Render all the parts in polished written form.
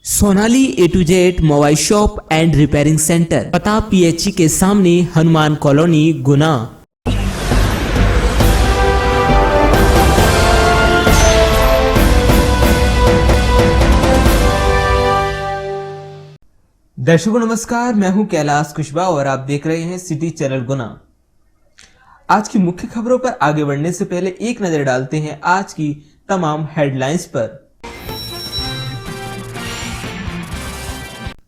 Sonali A to Z mobile shop and repairing centre, पता PHE के सामने, हनुमान कॉलोनी, गुना। दर्शकों नमस्कार, मैं हूं कैलाश कुशवाहा और आप देख रहे हैं सिटी चैनल गुना। आज की मुख्य खबरों पर आगे बढ़ने से पहले एक नजर डालते हैं आज की तमाम हेडलाइंस पर।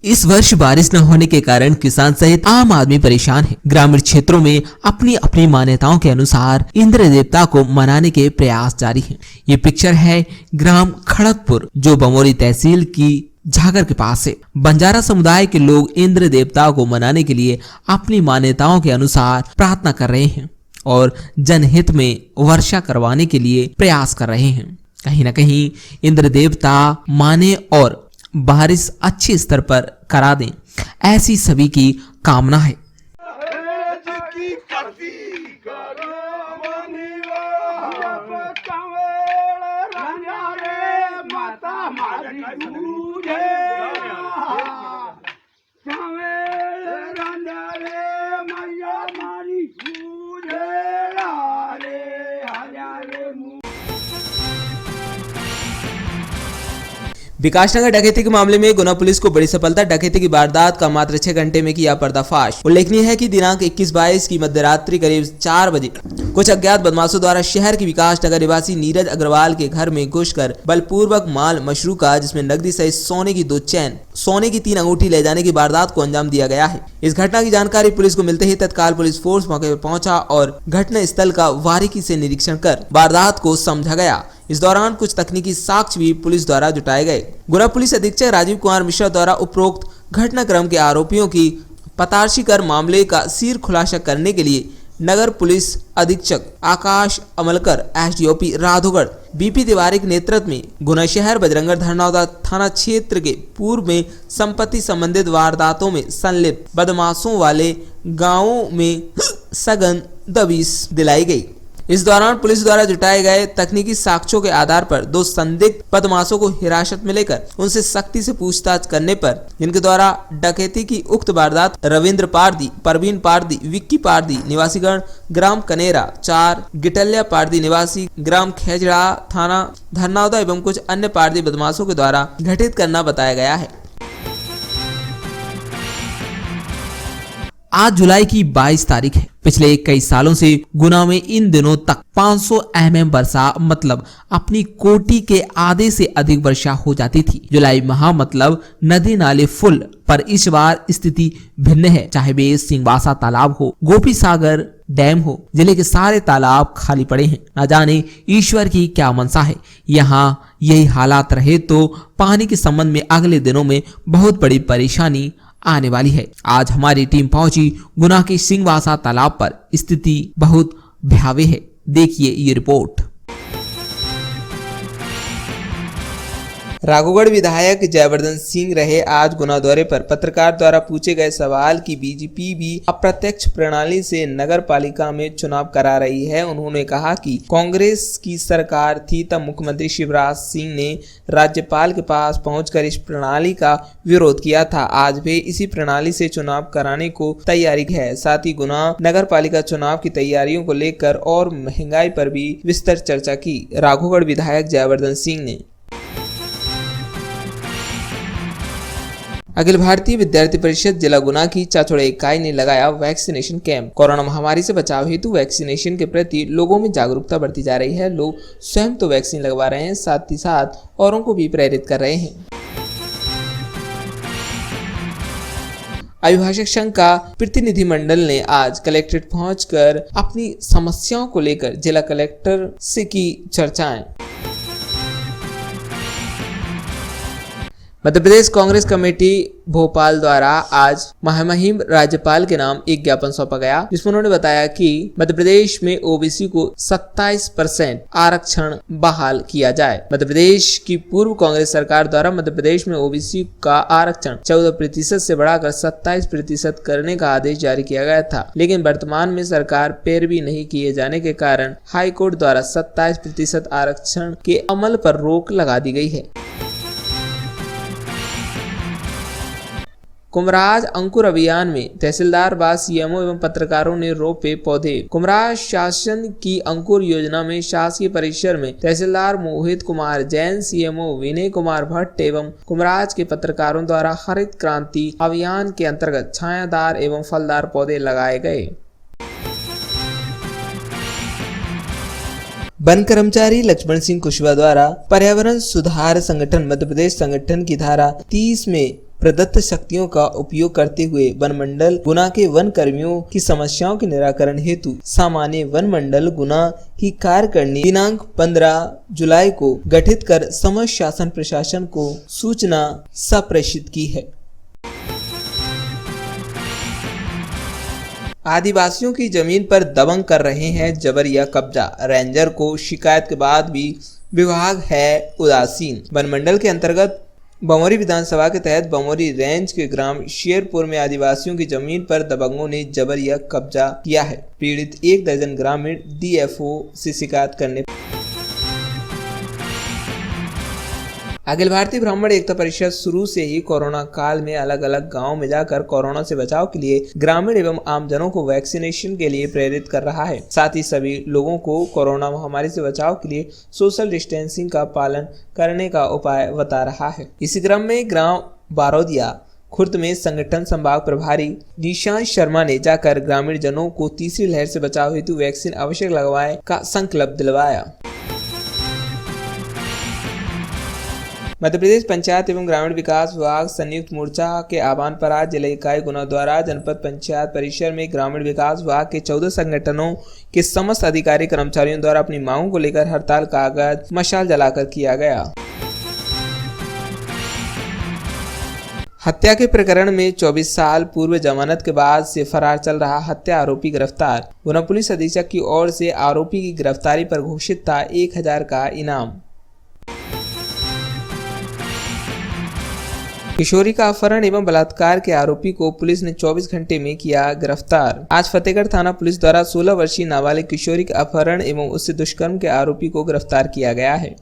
इस वर्ष बारिश न होने के कारण किसान सहित आम आदमी परेशान है। ग्रामीण क्षेत्रों में अपनी अपनी मान्यताओं के अनुसार इंद्र देवता को मनाने के प्रयास जारी हैं। ये पिक्चर है ग्राम खड़गपुर, जो बमोरी तहसील की झागर के पास है। बंजारा समुदाय के लोग इंद्र देवता को मनाने के लिए अपनी मान्यताओं के अनुसार प्रार्थना कर रहे हैं और जनहित में वर्षा करवाने के लिए प्रयास कर रहे हैं। कहीं न कहीं इंद्र देवता माने और बारिश अच्छे स्तर पर करा दें, ऐसी सभी की कामना है। विकासनगर डकैती के मामले में गुना पुलिस को बड़ी सफलता। डकैती की वारदात का मात्र 6 घंटे में किया पर्दाफाश। उल्लेखनीय है कि दिनांक 21-22 की मध्यरात्रि करीब 4 बजे कुछ अज्ञात बदमाशों द्वारा शहर के विकासनगर निवासी नीरज अग्रवाल के घर में घुसकर बलपूर्वक माल मशरूका, जिसमें नकदी सहित सोने की 2 चैन, सोने की 3 अंगूठी ले जाने की वारदात को अंजाम दिया गया है। इस घटना की जानकारी पुलिस को मिलते ही तत्काल पुलिस फोर्स मौके पर पहुंचा और घटना स्थल का बारीकी से निरीक्षण कर वारदात को समझा गया। इस दौरान कुछ तकनीकी साक्ष्य भी पुलिस द्वारा जुटाए गए। गुना पुलिस अधीक्षक राजीव कुमार मिश्रा द्वारा उपरोक्त घटनाक्रम के आरोपियों की पताशी कर मामले का सिर खुलासा करने के लिए नगर पुलिस अधीक्षक आकाश अमलकर, एसडीओपी राधोगढ़ बीपी तिवारी के नेतृत्व में गुना शहर बजरंगगढ़ धरनौदा थाना क्षेत्र के पूर्व में संपत्ति संबंधित वारदातों में संलिप्त बदमाशों वाले गांवों में सघन दबिश दिलाई गई। इस दौरान पुलिस द्वारा जुटाए गए तकनीकी साक्ष्यों के आधार पर 2 संदिग्ध बदमाशों को हिरासत में लेकर उनसे सख्ती से पूछताछ करने पर, जिनके द्वारा डकैती की उक्त वारदात रविंद्र पारदी, परवीन पारदी, विक्की पारदी निवासीगढ़ ग्राम कनेरा 4, गिटल्या पारदी निवासी ग्राम खेजड़ा थाना धरनौदा एवं कुछ अन्य पारदी बदमाशों के द्वारा घटित करना बताया गया है। आज जुलाई की 22 तारीख है। पिछले कई सालों से गुना में इन दिनों तक 500 mm वर्षा मतलब अपनी कोटि के आधे से अधिक वर्षा हो जाती थी। जुलाई माह मतलब नदी नाले फुल, पर इस बार स्थिति भिन्न है। चाहे वे सिंहवासा तालाब हो, गोपी सागर डैम हो, जिले के सारे तालाब खाली पड़े हैं। न जाने ईश्वर की क्या मनसा है। यहाँ यही हालात रहे तो पानी के संबंध में अगले दिनों में बहुत बड़ी परेशानी आने वाली है। आज हमारी टीम पहुंची गुना के सिंहवासा तालाब पर। स्थिति बहुत भयावह है। देखिए ये रिपोर्ट। राघोगढ़ विधायक जयवर्धन सिंह रहे आज गुना दौरे पर। पत्रकार द्वारा पूछे गए सवाल की बीजेपी भी अप्रत्यक्ष प्रणाली से नगर पालिका में चुनाव करा रही है। उन्होंने कहा कि कांग्रेस की सरकार थी तब मुख्यमंत्री शिवराज सिंह ने राज्यपाल के पास पहुंचकर इस प्रणाली का विरोध किया था। आज वे इसी प्रणाली से चुनाव कराने को तैयारी है। साथ ही गुना नगर पालिका चुनाव की तैयारियों को लेकर और महंगाई पर भी विस्तृत चर्चा की। राघोगढ़ विधायक जयवर्धन सिंह ने अखिल भारतीय विद्यार्थी परिषद जिला गुना की चाचौड़ा इकाई ने लगाया वैक्सीनेशन कैंप। कोरोना महामारी से बचाव हेतु वैक्सीनेशन के प्रति लोगों में जागरूकता बढ़ती जा रही है। लोग स्वयं तो वैक्सीन लगवा रहे हैं, साथ ही साथ औरों को भी प्रेरित कर रहे हैं। अभिभाषक संघ का प्रतिनिधिमंडल ने आज कलेक्ट्रेट पहुंचकर अपनी समस्याओं को लेकर जिला कलेक्टर से की चर्चाएं। मध्य प्रदेश कांग्रेस कमेटी भोपाल द्वारा आज महामहिम राज्यपाल के नाम एक ज्ञापन सौंपा गया, जिसमें उन्होंने बताया कि मध्य प्रदेश में ओबीसी को 27% आरक्षण बहाल किया जाए। मध्य प्रदेश की पूर्व कांग्रेस सरकार द्वारा मध्य प्रदेश में ओबीसी का आरक्षण 14% से बढ़ाकर 27% करने का आदेश जारी किया गया था, लेकिन वर्तमान में सरकार पैरवी नहीं किए जाने के कारण हाई कोर्ट द्वारा 27% आरक्षण के अमल पर रोक लगा दी गई है। कुमराज अंकुर अभियान में तहसीलदार व सीएमओ एवं पत्रकारों ने रोपे पौधे। कुमराज शासन की अंकुर योजना में शासकीय परिसर में तहसीलदार मोहित कुमार जैन, सीएमओ विनय कुमार भट्ट एवं कुमराज के पत्रकारों द्वारा हरित क्रांति अभियान के अंतर्गत छायादार एवं फलदार पौधे लगाए गए। वन कर्मचारी लक्ष्मण सिंह कुशवाहा द्वारा पर्यावरण सुधार संगठन मध्य प्रदेश संगठन की धारा 30 में प्रदत्त शक्तियों का उपयोग करते हुए वन मंडल गुना के वन कर्मियों की समस्याओं के निराकरण हेतु सामान्य वन मंडल गुना की कार्यकारिणी दिनांक 15 जुलाई को गठित कर समस्त शासन प्रशासन को सूचना संप्रेषित की है। आदिवासियों की जमीन पर दबंग कर रहे हैं जबरिया कब्जा। रेंजर को शिकायत के बाद भी विभाग है उदासीन। वन मंडल के अंतर्गत बमोरी विधानसभा के तहत बमोरी रेंज के ग्राम शेरपुर में आदिवासियों की जमीन पर दबंगों ने जबरिया कब्जा किया है। पीड़ित 1 दर्जन ग्रामीण डीएफओ से शिकायत करने अखिल भारतीय ब्राह्मण एकता परिषद शुरू से ही कोरोना काल में अलग अलग गांव में जाकर कोरोना से बचाव के लिए ग्रामीण एवं आमजनों को वैक्सीनेशन के लिए प्रेरित कर रहा है। साथ ही सभी लोगों को कोरोना महामारी से बचाव के लिए सोशल डिस्टेंसिंग का पालन करने का उपाय बता रहा है। इसी क्रम में ग्राम बारोदिया खुर्द में संगठन संभाग प्रभारी निशांत शर्मा ने जाकर ग्रामीण जनों को तीसरी लहर से बचाव हेतु वैक्सीन अवश्य लगवाएं का संकल्प दिलवाया। मध्य प्रदेश पंचायत एवं ग्रामीण विकास विभाग संयुक्त मोर्चा के आह्वान पर आज जिला इकाई गुना द्वारा जनपद पंचायत परिसर में ग्रामीण विकास विभाग के 14 संगठनों के समस्त अधिकारी कर्मचारियों द्वारा अपनी मांगों को लेकर हड़ताल का आगाज मशाल जलाकर किया गया। हत्या के प्रकरण में 24 साल पूर्व जमानत के बाद से फरार चल रहा हत्या आरोपी गिरफ्तार। गुना पुलिस अधीक्षक की ओर से आरोपी की गिरफ्तारी पर घोषित था 1000 का इनाम। किशोरी का अपहरण एवं बलात्कार के आरोपी को पुलिस ने 24 घंटे में किया गिरफ्तार। आज फतेहगढ़ थाना पुलिस द्वारा 16 वर्षीय नाबालिग किशोरी के अपहरण एवं उससे दुष्कर्म के आरोपी को गिरफ्तार किया गया है।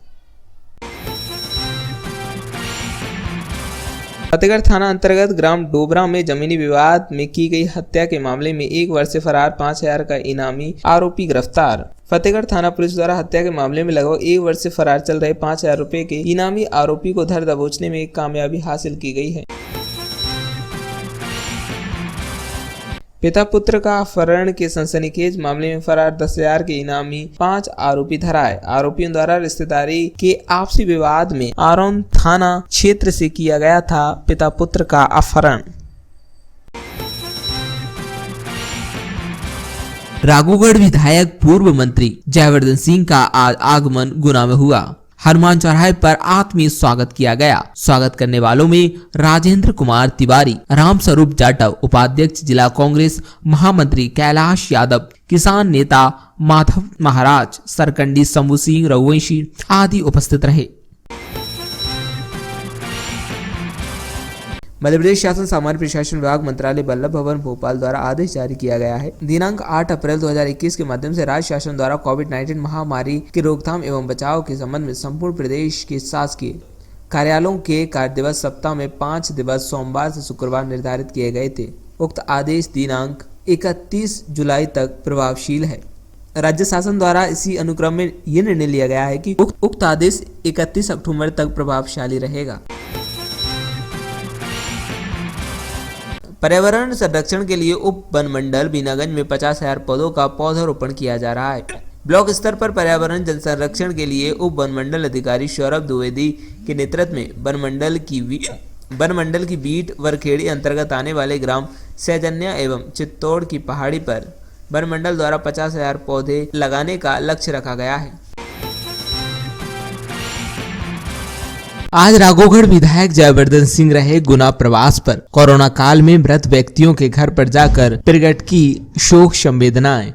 फतेहगढ़ थाना अंतर्गत ग्राम डोबरा में जमीनी विवाद में की गई हत्या के मामले में 1 वर्ष से फरार 5000 का इनामी आरोपी गिरफ्तार। फतेहगढ़ थाना पुलिस द्वारा हत्या के मामले में लगभग 1 वर्ष से फरार चल रहे 5000 रुपए के इनामी आरोपी को धर दबोचने में कामयाबी हासिल की गई है। पिता पुत्र का अपहरण के सनसनीखेज मामले में फरार 10,000 के इनामी 5 आरोपी धराए। आरोपियों द्वारा रिश्तेदारी के आपसी विवाद में आरोन थाना क्षेत्र से किया गया था पिता पुत्र का अपहरण। राघोगढ़ विधायक पूर्व मंत्री जयवर्धन सिंह का आज आगमन गुना में हुआ। हनुमान चौराहे पर आत्मीय स्वागत किया गया। स्वागत करने वालों में राजेंद्र कुमार तिवारी, रामस्वरूप जाटव, उपाध्यक्ष जिला कांग्रेस महामंत्री कैलाश यादव, किसान नेता माधव महाराज, सरकंडी शंभू सिंह रघुवंशी आदि उपस्थित रहे। मध्य प्रदेश शासन सामान्य प्रशासन विभाग मंत्रालय वल्लभ भवन भोपाल द्वारा आदेश जारी किया गया है। दिनांक 8 अप्रैल 2021 के माध्यम से राज्य शासन द्वारा कोविड-19 महामारी की रोकथाम एवं बचाव के संबंध में संपूर्ण प्रदेश के शासकीय कार्यालयों के कार्य दिवस सप्ताह में 5 दिवस सोमवार से शुक्रवार निर्धारित किए गए थे। उक्त आदेश दिनांक 31 जुलाई तक प्रभावशील है। राज्य शासन द्वारा इसी अनुक्रम में यह निर्णय लिया गया है कि उक्त आदेश 31 अक्टूबर तक प्रभावशाली रहेगा। पर्यावरण संरक्षण के लिए उप वन मंडल बीनागंज में 50,000 पौधों का पौधारोपण किया जा रहा है। ब्लॉक स्तर पर पर्यावरण जल संरक्षण के लिए उप वन मंडल अधिकारी सौरभ द्विवेदी के नेतृत्व में वन मंडल की बीट वरखेड़ी अंतर्गत आने वाले ग्राम सैजन्या एवं चित्तौड़ की पहाड़ी पर वन मंडल द्वारा 50,000 पौधे लगाने का लक्ष्य रखा गया है। आज राघोगढ़ विधायक जयवर्धन सिंह रहे गुना प्रवास पर। कोरोना काल में मृत व्यक्तियों के घर पर जाकर प्रकट की शोक संवेदनाएं।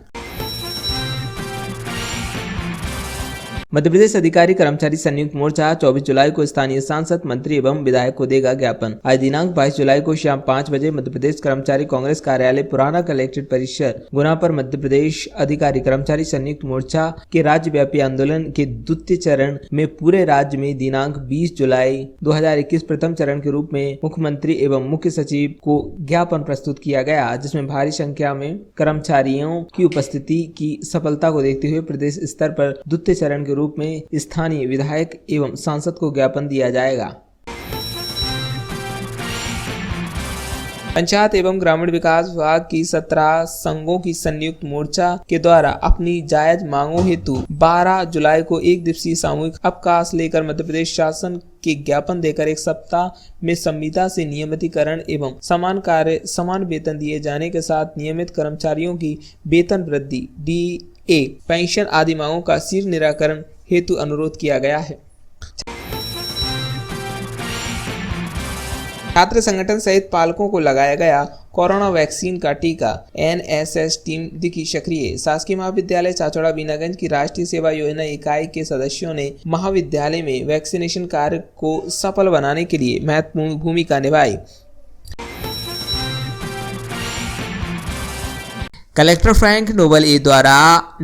मध्य प्रदेश अधिकारी कर्मचारी संयुक्त मोर्चा 24 जुलाई को स्थानीय सांसद, मंत्री एवं विधायक को देगा ज्ञापन। आज दिनांक 22 जुलाई को शाम 5 बजे मध्य प्रदेश कर्मचारी कांग्रेस कार्यालय पुराना कलेक्ट्रेट परिसर गुना पर मध्य प्रदेश अधिकारी कर्मचारी संयुक्त मोर्चा के राज्यव्यापी आंदोलन के द्वितीय चरण में पूरे राज्य में दिनांक 20 जुलाई 2021 प्रथम चरण के रूप में मुख्यमंत्री एवं मुख्य सचिव को ज्ञापन प्रस्तुत किया गया, जिसमें भारी संख्या में कर्मचारियों की उपस्थिति की सफलता को देखते हुए प्रदेश स्तर पर द्वितीय चरण के रूप में स्थानीय विधायक एवं सांसद को ज्ञापन दिया जाएगा। पंचायत एवं ग्रामीण विकास विभाग की 17 संघों की संयुक्त मोर्चा के द्वारा अपनी जायज मांगों हेतु 12 जुलाई को एक दिवसीय सामूहिक अवकाश लेकर मध्य प्रदेश शासन के ज्ञापन देकर एक सप्ताह में संविदा से नियमितीकरण एवं समान कार्य समान वेतन दिए जाने के साथ नियमित कर्मचारियों की वेतन वृद्धि, DA, पेंशन आदि मांगों का शीघ्र निराकरण हेतु अनुरोध किया गया है। छात्र संगठन सहित पालकों को लगाया गया कोरोना वैक्सीन का टीका। NSS टीम दिखी सक्रिय। शासकीय महाविद्यालय चाचौड़ा बीनागंज की राष्ट्रीय सेवा योजना इकाई के सदस्यों ने महाविद्यालय में वैक्सीनेशन कार्य को सफल बनाने के लिए महत्वपूर्ण भूमिका निभाई। कलेक्टर फ्रैंक नोबल ए द्वारा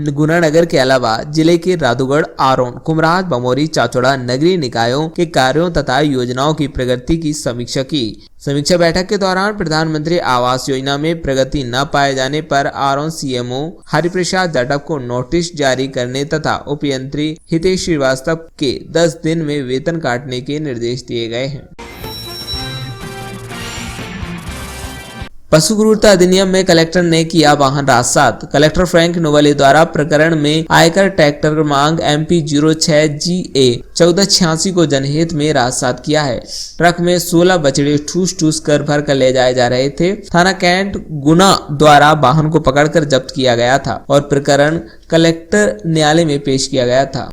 गुना नगर के अलावा जिले के राधुगढ़, आरोन, कुमराज, बमोरी, चाचौड़ा नगरीय निकायों के कार्यों तथा योजनाओं की प्रगति की समीक्षा की। समीक्षा बैठक के दौरान प्रधानमंत्री आवास योजना में प्रगति न पाए जाने पर आरोन CMO हरिप्रसाद जाटव को नोटिस जारी करने तथा उपयंत्री हितेश श्रीवास्तव के 10 दिन में वेतन काटने के निर्देश दिए गए हैं। पशु क्रूरता अधिनियम में कलेक्टर ने किया वाहन राजसात। कलेक्टर फ्रैंक नोबल द्वारा प्रकरण में आयकर ट्रैक्टर क्रमांक MP 06GA 1486 को जनहित में राजसात किया है। ट्रक में 16 बछड़े ठूस ठूस कर भर कर ले जाए जा रहे थे। थाना कैंट गुना द्वारा वाहन को पकड़कर जब्त किया गया था और प्रकरण कलेक्टर न्यायालय में पेश किया गया था।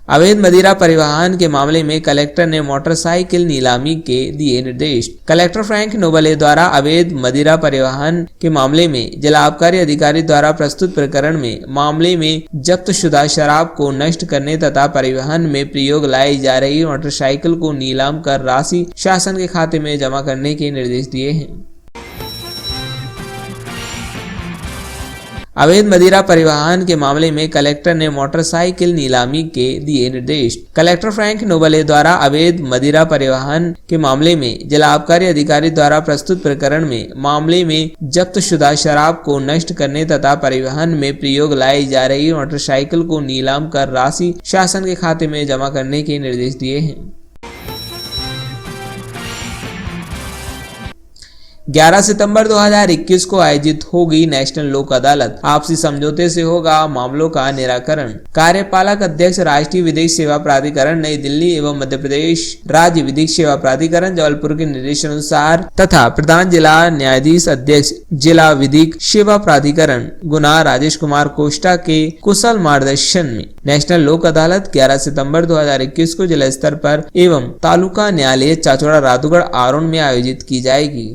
अवैध मदिरा परिवहन के मामले में कलेक्टर ने मोटरसाइकिल नीलामी के दिए निर्देश। कलेक्टर फ्रैंक नोबल द्वारा अवैध मदिरा परिवहन के मामले में जिला आबकारी अधिकारी द्वारा प्रस्तुत प्रकरण में मामले में जब्त शुदा शराब को नष्ट करने तथा परिवहन में प्रयोग लाई जा रही मोटरसाइकिल को नीलाम कर राशि शासन के खाते में जमा करने के निर्देश दिए हैं। अवैध मदिरा परिवहन के मामले में कलेक्टर ने मोटरसाइकिल नीलामी के दिए निर्देश। कलेक्टर फ्रैंक नोबल द्वारा अवैध मदिरा परिवहन के मामले में जिला आबकारी अधिकारी द्वारा प्रस्तुत प्रकरण में मामले में जब्त शुदा शराब को नष्ट करने तथा परिवहन में प्रयोग लाई जा रही मोटरसाइकिल को नीलाम कर राशि शासन के खाते में जमा करने के निर्देश दिए हैं। 11 सितंबर 2021 को आयोजित होगी नेशनल लोक अदालत। आपसी समझौते से होगा मामलों का निराकरण। कार्यपालक अध्यक्ष राष्ट्रीय विधिक सेवा प्राधिकरण नई दिल्ली एवं मध्य प्रदेश राज्य विधिक सेवा प्राधिकरण जबलपुर के निर्देशानुसार तथा प्रधान जिला न्यायाधीश अध्यक्ष जिला विधिक सेवा प्राधिकरण गुना राजेश कुमार कोष्टा के कुशल मार्गदर्शन में नेशनल लोक अदालत 11 सितंबर 2021 को जिला स्तर पर एवं तालुका न्यायालय चाचौड़ा, राधुगढ़, आरोन में आयोजित की जाएगी।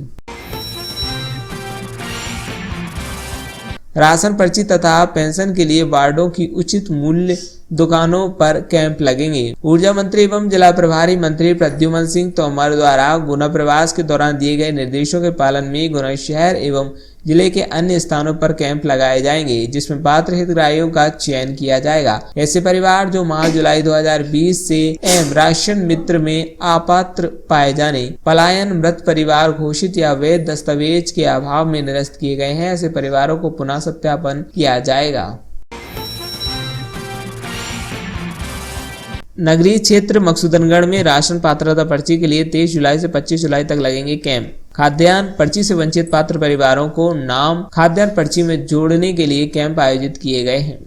राशन पर्ची तथा पेंशन के लिए वार्डों की उचित मूल्य दुकानों पर कैंप लगेंगे। ऊर्जा मंत्री एवं जिला प्रभारी मंत्री प्रद्युमन सिंह तोमर द्वारा गुना प्रवास के दौरान दिए गए निर्देशों के पालन में गुना शहर एवं जिले के अन्य स्थानों पर कैंप लगाए जाएंगे, जिसमें पात्र हितग्राहियों का चयन किया जाएगा। ऐसे परिवार जो माह जुलाई 2020 से राशन मित्र में अपात्र पाए जाने, पलायन, मृत परिवार घोषित या वैध दस्तावेज के अभाव में निरस्त किए गए हैं, ऐसे परिवारों को पुनः सत्यापन किया जाएगा। नगरीय क्षेत्र मकसूदनगढ़ में राशन पात्रता पर्ची के लिए 23 जुलाई से 25 जुलाई तक लगेंगे कैंप। खाद्यान्न पर्ची से वंचित पात्र परिवारों को नाम खाद्यान्न पर्ची में जोड़ने के लिए कैंप आयोजित किए गए हैं।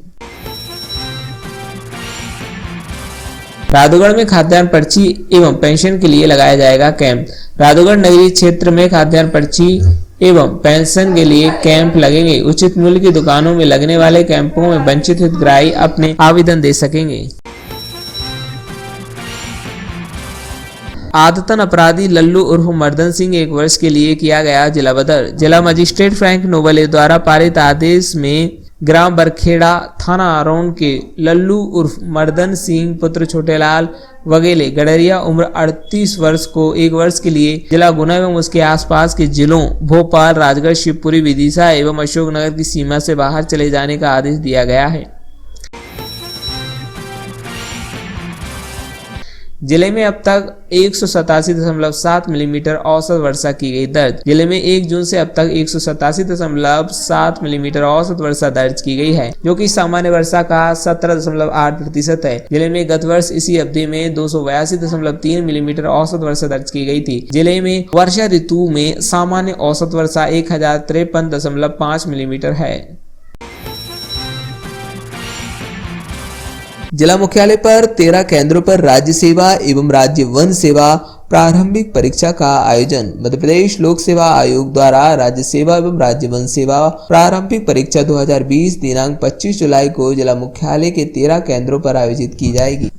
राधुगढ़ में खाद्यान्न पर्ची एवं पेंशन के लिए लगाया जाएगा कैंप। राधुगढ़ नगरीय क्षेत्र में खाद्यान्न पर्ची एवं पेंशन के लिए कैंप लगेंगे। उचित मूल्य की दुकानों में लगने वाले कैंपों में वंचित हितग्राही अपने आवेदन दे सकेंगे। आदतन अपराधी लल्लू उर्फ मर्दन सिंह 1 वर्ष के लिए किया गया जिला बदर। जिला मजिस्ट्रेट फ्रैंक नोबल द्वारा पारित आदेश में ग्राम बरखेड़ा थाना आरोन के लल्लू उर्फ मर्दन सिंह पुत्र छोटेलाल वगेले गडरिया उम्र 38 वर्ष को 1 वर्ष के लिए जिला गुना एवं उसके आसपास के जिलों भोपाल, राजगढ़, शिवपुरी, विदिशा एवं अशोकनगर की सीमा से बाहर चले जाने का आदेश दिया गया है। जिले में अब तक 187.7 मिलीमीटर औसत वर्षा की गई दर्ज। जिले में 1 जून से अब तक 187.7 मिलीमीटर औसत वर्षा दर्ज की गई है, जो कि सामान्य वर्षा का 17.8% है। जिले में गत वर्ष इसी अवधि में 282.3 मिलीमीटर औसत वर्षा दर्ज की गई थी। जिले में वर्षा ऋतु में सामान्य औसत वर्षा 1053.5 मिलीमीटर है। जिला मुख्यालय पर 13 केंद्रों पर राज्य सेवा एवं राज्य वन सेवा प्रारंभिक परीक्षा का आयोजन। मध्य प्रदेश लोक सेवा आयोग द्वारा राज्य सेवा एवं राज्य वन सेवा प्रारंभिक परीक्षा 2020 दिनांक 25 जुलाई को जिला मुख्यालय के 13 केंद्रों पर आयोजित की जाएगी।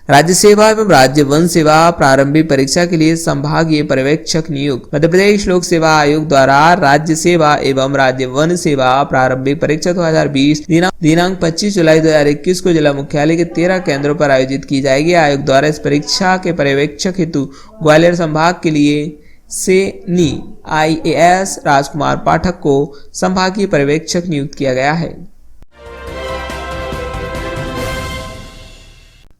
राज्य सेवा एवं राज्य वन सेवा प्रारंभिक परीक्षा के लिए संभागीय पर्यवेक्षक नियुक्त। मध्य प्रदेश लोक सेवा आयोग द्वारा राज्य सेवा एवं राज्य वन सेवा प्रारंभिक परीक्षा 2020 दिनांक 25 जुलाई 2021 को जिला मुख्यालय के 13 केंद्रों पर आयोजित की जाएगी। आयोग द्वारा इस परीक्षा के पर्यवेक्षक हेतु ग्वालियर संभाग के लिए से IAS राजकुमार पाठक को संभागीय पर्यवेक्षक नियुक्त किया गया है।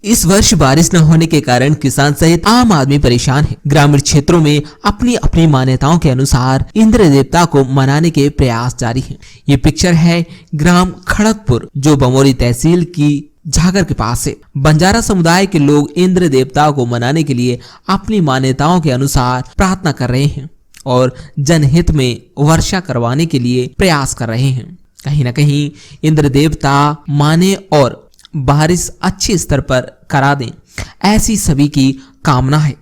इस वर्ष बारिश न होने के कारण किसान सहित आम आदमी परेशान है। ग्रामीण क्षेत्रों में अपनी अपनी मान्यताओं के अनुसार इंद्र देवता को मनाने के प्रयास जारी हैं। ये पिक्चर है ग्राम खड़गपुर, जो बमोरी तहसील की झागर के पास है। बंजारा समुदाय के लोग इंद्र देवता को मनाने के लिए अपनी मान्यताओं के अनुसार प्रार्थना कर रहे हैं और जनहित में वर्षा करवाने के लिए प्रयास कर रहे हैं। कहीं न कहीं इंद्र देवता माने और बारिश अच्छे स्तर पर करा दें, ऐसी सभी की कामना है।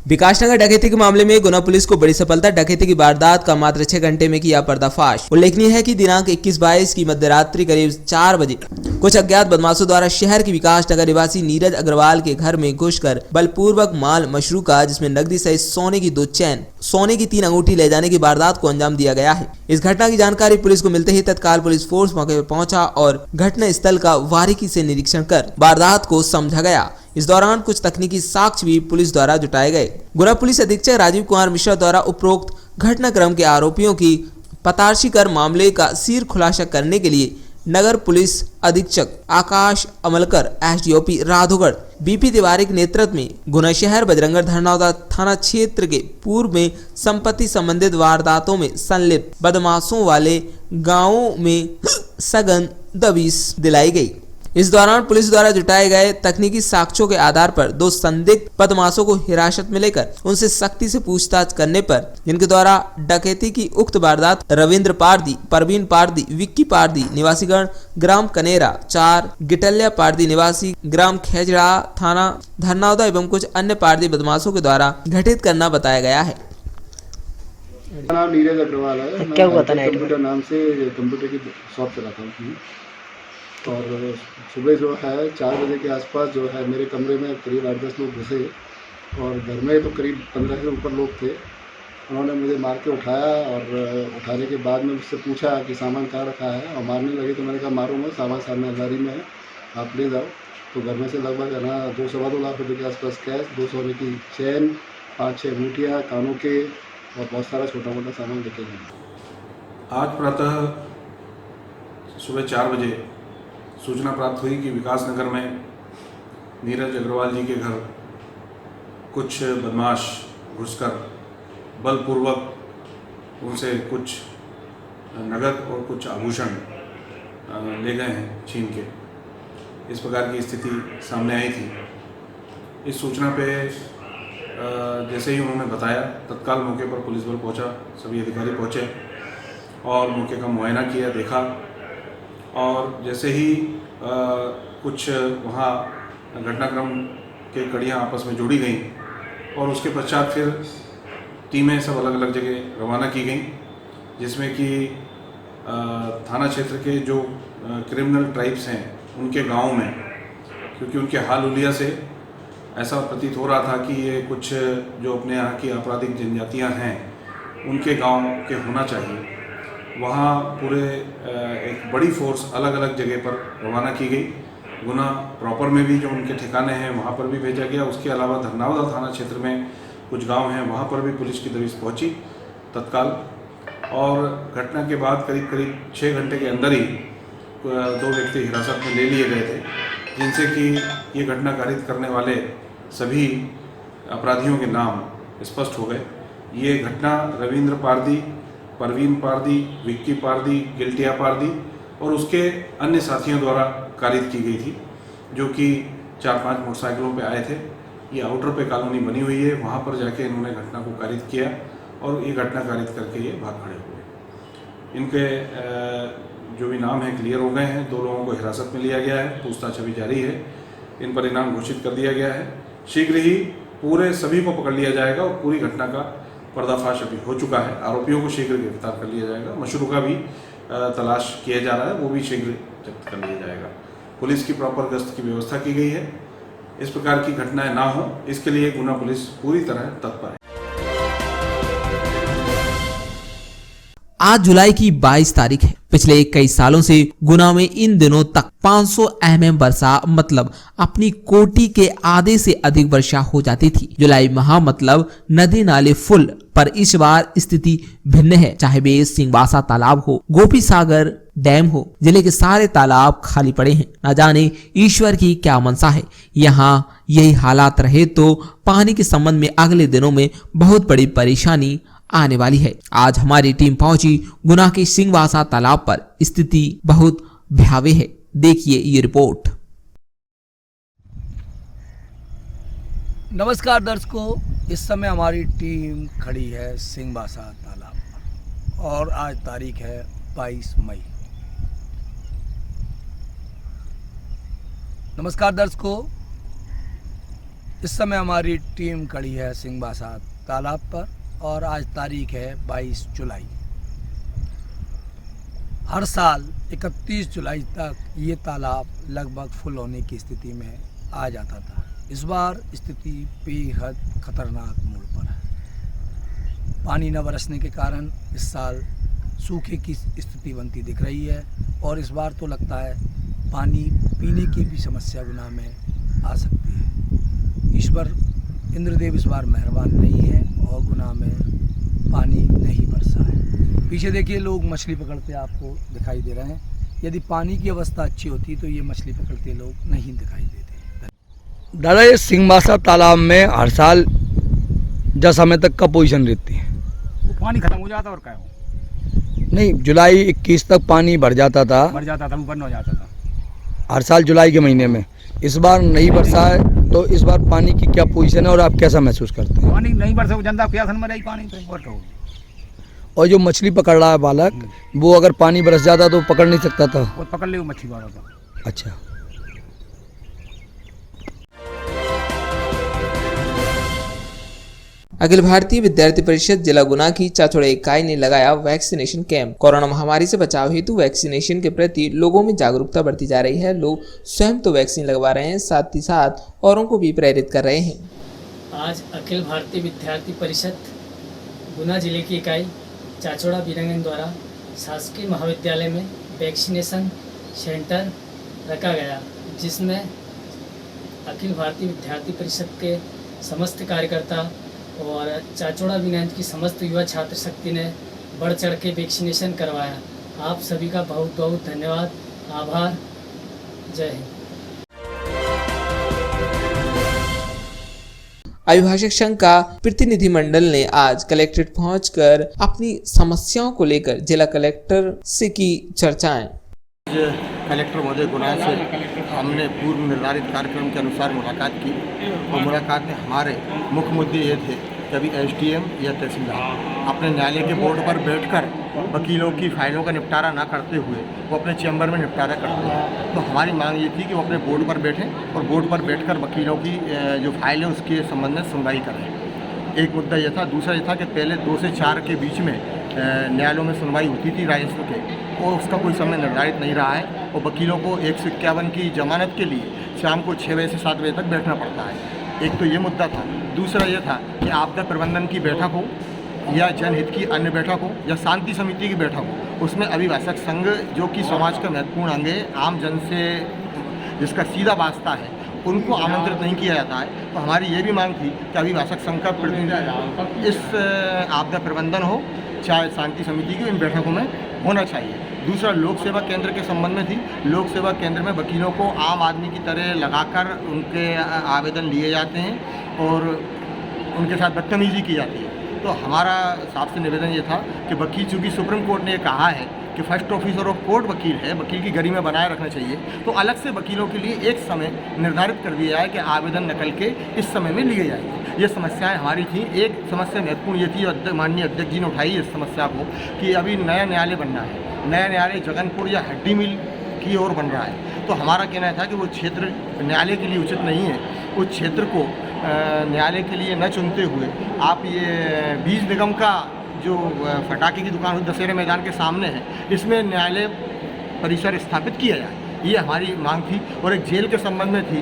विकासनगर डकैती के मामले में गुना पुलिस को बड़ी सफलता। डकैती की वारदात का मात्र 6 घंटे में किया पर्दाफाश। उल्लेखनीय है कि दिनांक 21-22 की मध्यरात्रि करीब 4 बजे कुछ अज्ञात बदमाशों द्वारा शहर के विकासनगर निवासी नीरज अग्रवाल के घर में घुसकर बलपूर्वक माल मशरू का, जिसमें नकदी सहित सोने की 2 चैन, सोने की 3 अंगूठी ले जाने की वारदात को अंजाम दिया गया है। इस घटना की जानकारी पुलिस को मिलते ही तत्काल पुलिस फोर्स मौके पर पहुंचा और घटना स्थल का बारीकी से निरीक्षण कर वारदात को समझा गया। इस दौरान कुछ तकनीकी साक्ष्य भी पुलिस द्वारा जुटाए गए। गुना पुलिस अधीक्षक राजीव कुमार मिश्रा द्वारा उपरोक्त घटनाक्रम के आरोपियों की पताशी कर मामले का सिर खुलासा करने के लिए नगर पुलिस अधीक्षक आकाश अमलकर, एसडीओपी राधोगढ़ बीपी तिवारी के नेतृत्व में गुना शहर बजरंगगढ़ धरनावदा थाना क्षेत्र के पूर्व में संपत्ति संबंधित वारदातों में संलिप्त बदमाशों वाले गांवों में सघन दबिश दिलाई गई। इस दौरान पुलिस द्वारा जुटाए गए तकनीकी साक्ष्यों के आधार पर 2 संदिग्ध बदमाशों को हिरासत में लेकर उनसे सख्ती से पूछताछ करने पर जिनके द्वारा डकैती की उक्त वारदात रविंद्र पारदी, परवीन पारदी, विक्की पारदी निवासीगण ग्राम कनेरा 4, गिटल्या पारदी निवासी ग्राम खेजड़ा थाना धरनावदा एवं कुछ अन्य पारदी बदमाशों के द्वारा घटित करना बताया गया है। नाम नीरज अग्रवाल है। क्या हुआ था? कंप्यूटर नाम से कंप्यूटर की शॉप चलाता हूँ और सुबह जो है 4 बजे के आसपास जो है मेरे कमरे में करीब 8-10 लोग घुसे और घर में तो करीब 15 से ऊपर लोग थे। उन्होंने मुझे मार के उठाया और उठाने के बाद में मुझसे पूछा कि सामान कहाँ रखा है और मारने लगे तो मैंने कहा मारो मत, सामान सामने अलमारी में है, आप ले जाओ। तो घर में से लगभग है ना 2-2.25 लाख रुपये के आसपास कैश, 2 सोने की चैन, 5-6 अंगूठियाँ, कानों के और बहुत सारा छोटा मोटा सामान लेके गए। आज प्रातः सुबह 4 बजे सूचना प्राप्त हुई कि विकास नगर में नीरज अग्रवाल जी के घर कुछ बदमाश घुसकर बलपूर्वक उनसे कुछ नगद और कुछ आभूषण ले गए हैं छीन के। इस प्रकार की स्थिति सामने आई थी। इस सूचना पे जैसे ही उन्होंने बताया तत्काल मौके पर पुलिस बल पहुंचा, सभी अधिकारी पहुंचे और मौके का मुआयना किया, देखा और जैसे ही कुछ वहाँ घटनाक्रम के कड़ियाँ आपस में जोड़ी गई और उसके पश्चात फिर टीमें सब अलग अलग जगह रवाना की गई, जिसमें कि थाना क्षेत्र के जो क्रिमिनल ट्राइब्स हैं उनके गांव में, क्योंकि उनके हाल हुलिया से ऐसा प्रतीत हो रहा था कि ये कुछ जो अपने यहाँ की आपराधिक जनजातियाँ हैं उनके गांव के होना चाहिए। वहाँ पूरे एक बड़ी फोर्स अलग अलग जगह पर रवाना की गई। गुना प्रॉपर में भी जो उनके ठिकाने हैं वहाँ पर भी भेजा गया। उसके अलावा धरनावदा थाना क्षेत्र में कुछ गांव हैं वहाँ पर भी पुलिस की दबिश पहुँची तत्काल। और घटना के बाद करीब 6 घंटे के अंदर ही 2 व्यक्ति हिरासत में ले लिए गए थे, जिनसे कि ये घटना कारित करने वाले सभी अपराधियों के नाम स्पष्ट हो गए। ये घटना रविंद्र पारदी, परवीन पारदी, विक्की पारदी, गिल्टिया पारदी और उसके अन्य साथियों द्वारा कारित की गई थी, जो कि 4-5 मोटरसाइकिलों पे आए थे। ये आउटर पे कॉलोनी बनी हुई है, वहाँ पर जाके इन्होंने घटना को कारित किया और ये घटना कारित करके ये भाग खड़े हुए। इनके जो भी नाम हैं क्लियर हो गए हैं। 2 लोगों को हिरासत में लिया गया है, पूछताछ अभी जारी है। इन पर इनाम घोषित कर दिया गया है। शीघ्र ही पूरे सभी को पकड़ लिया जाएगा और पूरी घटना का पर्दाफाश अभी हो चुका है। आरोपियों को शीघ्र गिरफ्तार कर लिया जाएगा। मशरूक का भी तलाश किया जा रहा है, वो भी शीघ्र जब्त कर लिया जाएगा। पुलिस की प्रॉपर गश्त की व्यवस्था की गई है। इस प्रकार की घटनाएं ना हो, इसके लिए गुना पुलिस पूरी तरह तत्पर है। आज जुलाई की 22 तारीख है। पिछले कई सालों से गुना में इन दिनों तक 500 mm वर्षा मतलब अपनी कोटि के आधे से अधिक वर्षा हो जाती थी। जुलाई माह मतलब नदी नाले फुल, पर इस बार स्थिति भिन्न है। चाहे वे सिंहवासा तालाब हो, गोपी सागर डैम हो, जिले के सारे तालाब खाली पड़े हैं। न जाने ईश्वर की क्या मनसा है। यहाँ यही हालात रहे तो पानी के संबंध में अगले दिनों में बहुत बड़ी परेशानी आने वाली है। आज हमारी टीम पहुंची गुना के सिंहवासा तालाब पर। स्थिति बहुत भयावह है। देखिए ये रिपोर्ट। नमस्कार दर्शकों, इस समय हमारी टीम खड़ी है सिंहवासा तालाब पर और आज तारीख है 22 मई। नमस्कार दर्शकों, इस समय हमारी टीम खड़ी है सिंहवासा तालाब पर और आज तारीख है 22 जुलाई। हर साल 31 जुलाई तक ये तालाब लगभग फुल होने की स्थिति में आ जाता था। इस बार स्थिति बेहद खतरनाक मोड़ पर है। पानी न बरसने के कारण इस साल सूखे की स्थिति बनती दिख रही है और इस बार तो लगता है पानी पीने की भी समस्या गुना में आ सकती है। ईश्वर इंद्रदेव इस बार मेहरबान नहीं है और गुना में पानी नहीं बरसा है। पीछे देखिए लोग मछली पकड़ते आपको दिखाई दे रहे हैं। यदि पानी की अवस्था अच्छी होती तो ये मछली पकड़ते लोग नहीं दिखाई देते। दादा, ये सिंहमासा तालाब में हर साल 10 समय तक का पोजीशन रहती है, वो पानी खत्म हो जाता और क्या हो, नहीं जुलाई 21 तक पानी भर जाता था, वो बंद हो जाता था हर साल जुलाई के महीने में। इस बार नहीं बरसा है, तो इस बार पानी की क्या पोजीशन है और आप कैसा महसूस करते हैं? पानी नहीं बरसा, जनता प्यास में रही पानी तो और क्या होगी। और जो मछली पकड़ रहा है बालक, वो अगर पानी बरस जाता तो पकड़ नहीं सकता था? वो पकड़ ले वो मछली वाला था। अच्छा। अखिल भारतीय विद्यार्थी परिषद जिला गुना की चाचौड़ा इकाई ने लगाया वैक्सीनेशन कैंप। कोरोना महामारी से बचाव हेतु वैक्सीनेशन के प्रति लोगों में जागरूकता बढ़ती जा रही है। लोग स्वयं तो वैक्सीन लगवा रहे हैं, साथ ही साथ औरों को भी प्रेरित कर रहे हैं। आज अखिल भारतीय विद्यार्थी परिषद गुना जिले की इकाई चाचौड़ा वीरांगन द्वारा शासकीय महाविद्यालय में वैक्सीनेशन सेंटर रखा गया, जिसमें अखिल भारतीय विद्यार्थी परिषद के समस्त कार्यकर्ता और चाचौड़ा वीरांगन की समस्त युवा छात्र शक्ति ने बढ़ चढ़ के वैक्सीनेशन करवाया। आप सभी का बहुत बहुत धन्यवाद, आभार, जय हिंद। अभिभाषक संघ का प्रतिनिधिमंडल ने आज कलेक्ट्रेट पहुंचकर अपनी समस्याओं को लेकर जिला कलेक्टर से की चर्चाएं। कलेक्टर महोदय गुना से हमने पूर्व निर्धारित कार्यक्रम के अनुसार मुलाकात की और मुलाकात में हमारे मुख्य मुद्दे ये थे कि अभी एसडीएम या तहसीलदार अपने न्यायालय के बोर्ड पर बैठकर वकीलों की फाइलों का निपटारा ना करते हुए वो अपने चैम्बर में निपटारा करते हैं। तो हमारी मांग ये थी कि वो अपने बोर्ड पर बैठें और बोर्ड पर बैठकर वकीलों की जो फाइल है उसके संबंध में सुनवाई करें। एक मुद्दा यह था। दूसरा ये था कि पहले 2 से 4 के बीच में न्यायालयों में सुनवाई होती थी राजस्व के, और उसका कोई समय निर्धारित नहीं रहा है और वकीलों को 151 की जमानत के लिए शाम को 6 बजे से 7 बजे तक बैठना पड़ता है। एक तो ये मुद्दा था। दूसरा ये था कि आपदा प्रबंधन की बैठक हो या जनहित की अन्य बैठक हो या शांति समिति की बैठक हो, उसमें अभिभाषक संघ जो कि समाज का महत्वपूर्ण अंग है, आम जन से जिसका सीधा वास्ता है, उनको आमंत्रित नहीं किया जाता है। तो हमारी ये भी मांग थी कि अभिभाषक संघ का प्रतिनिधि इस आपदा प्रबंधन हो चाहे शांति समिति की इन बैठकों में होना चाहिए। दूसरा लोक सेवा केंद्र के संबंध में थी। लोक सेवा केंद्र में वकीलों को आम आदमी की तरह लगाकर उनके आवेदन लिए जाते हैं और उनके साथ बदतमीजी की जाती है। तो हमारा साहब से निवेदन ये था कि वकील, चूँकि सुप्रीम कोर्ट ने कहा है कि फर्स्ट ऑफिसर ऑफ कोर्ट वकील है, वकील की गरिमा बनाए रखना चाहिए, तो अलग से वकीलों के लिए एक समय निर्धारित कर दिया जाए कि आवेदन नकल के इस समय में लिए जाएंगे। ये समस्याएं हमारी थी। एक समस्या महत्वपूर्ण ये थी, और माननीय अध्यक्ष जी ने उठाई इस समस्या को, कि अभी नया न्यायालय बनना है। नया न्यायालय जगनपुर या हड्डी मिल की ओर बन रहा है। तो हमारा कहना था कि वो क्षेत्र न्यायालय के लिए उचित नहीं है। उस क्षेत्र को न्यायालय के लिए न चुनते हुए आप ये बीज निगम का जो फटाके की दुकान दशहरे मैदान के सामने है, इसमें न्यायालय परिसर स्थापित किया जाए, ये हमारी मांग थी। और एक जेल के संबंध में थी।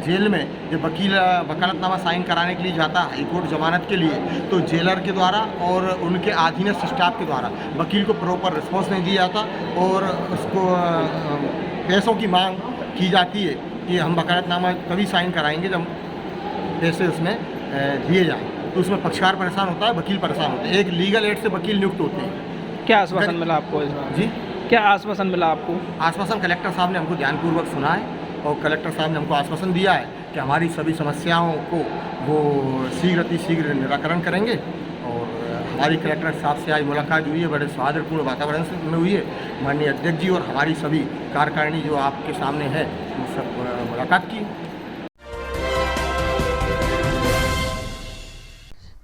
जेल में जब वकील वकालतनामा साइन कराने के लिए जाता है हाईकोर्ट जमानत के लिए, तो जेलर के द्वारा और उनके अधीनस्थ स्टाफ के द्वारा वकील को प्रॉपर रिस्पॉन्स नहीं दिया जाता और उसको पैसों की मांग की जाती है कि हम वकालतनामा तभी साइन कराएंगे जब पैसे उसमें दिए जाएँ। तो उसमें पक्षकार परेशान होता है, वकील परेशान होते हैं। एक लीगल एड से वकील नियुक्त होते हैं। क्या आश्वासन मिला आपको इस बार? जी, क्या आश्वासन मिला आपको? आश्वासन कलेक्टर साहब ने हमको ध्यानपूर्वक सुना है और कलेक्टर साहब ने हमको आश्वासन दिया है कि हमारी सभी समस्याओं को वो शीघ्र निराकरण करेंगे। और हमारी कलेक्टर साहब से आज मुलाकात हुई है, बड़े सौहार्दपूर्ण वातावरण में हुई है। माननीय अध्यक्ष जी और हमारी सभी कार्यकारिणी जो आपके सामने है, वो सब मुलाकात की।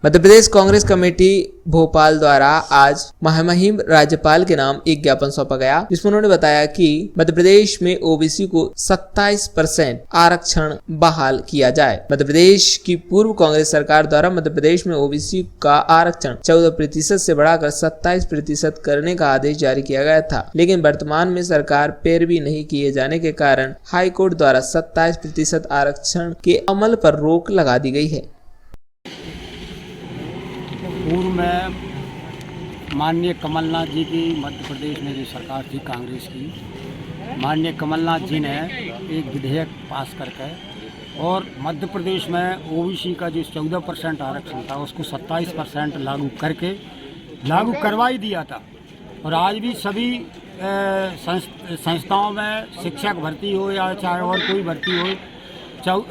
मध्य प्रदेश कांग्रेस कमेटी भोपाल द्वारा आज महामहिम राज्यपाल के नाम एक ज्ञापन सौंपा गया, जिसमें उन्होंने बताया कि मध्य प्रदेश में ओबीसी को 27% आरक्षण बहाल किया जाए। मध्य प्रदेश की पूर्व कांग्रेस सरकार द्वारा मध्य प्रदेश में ओबीसी का आरक्षण 14% से बढ़ाकर 27% करने का आदेश जारी किया गया था, लेकिन वर्तमान में सरकार पैरवी नहीं किए जाने के कारण हाईकोर्ट द्वारा 27% आरक्षण के अमल पर रोक लगा दी गई है। पूर्व में माननीय कमलनाथ जी की मध्य प्रदेश में जो सरकार थी कांग्रेस की, माननीय कमलनाथ जी ने एक विधेयक पास करके और मध्य प्रदेश में ओबीसी का जो 14% आरक्षण था उसको 27% लागू करवा ही दिया था। और आज भी सभी संस्थाओं में शिक्षक भर्ती हो या चाहे और कोई भर्ती हो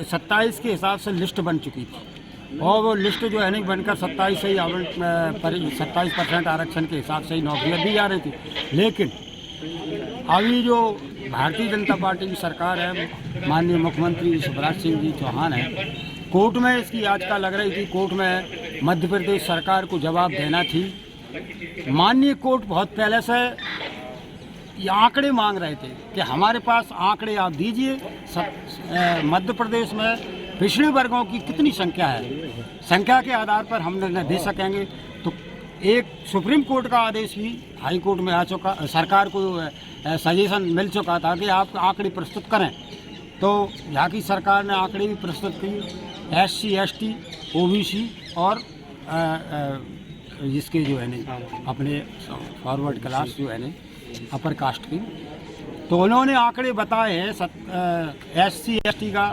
27 के हिसाब से लिस्ट बन चुकी थी और वो लिस्ट जो है नहीं बनकर 27 से ही 27% आरक्षण के हिसाब से ही नौकरियाँ दी जा रही थी। लेकिन अभी जो भारतीय जनता पार्टी की सरकार है, माननीय मुख्यमंत्री शिवराज सिंह जी चौहान है, कोर्ट में इसकी याचिका लग रही थी। कोर्ट में मध्य प्रदेश सरकार को जवाब देना थी। माननीय कोर्ट बहुत पहले से ये आंकड़े मांग रहे थे कि हमारे पास आंकड़े आप दीजिए, मध्य प्रदेश में पिछड़े वर्गों की कितनी संख्या है, संख्या के आधार पर हम निर्णय दे सकेंगे। तो एक सुप्रीम कोर्ट का आदेश भी हाई कोर्ट में आ चुका, सरकार को सजेशन मिल चुका था कि आप आंकड़े प्रस्तुत करें। तो यहाँ की सरकार ने आंकड़े भी प्रस्तुत किए। SC ST OBC और जिसके जो है नहीं अपने फॉरवर्ड क्लास जो है नहीं अपर कास्ट की, तो उन्होंने आंकड़े बताए हैं। SC ST का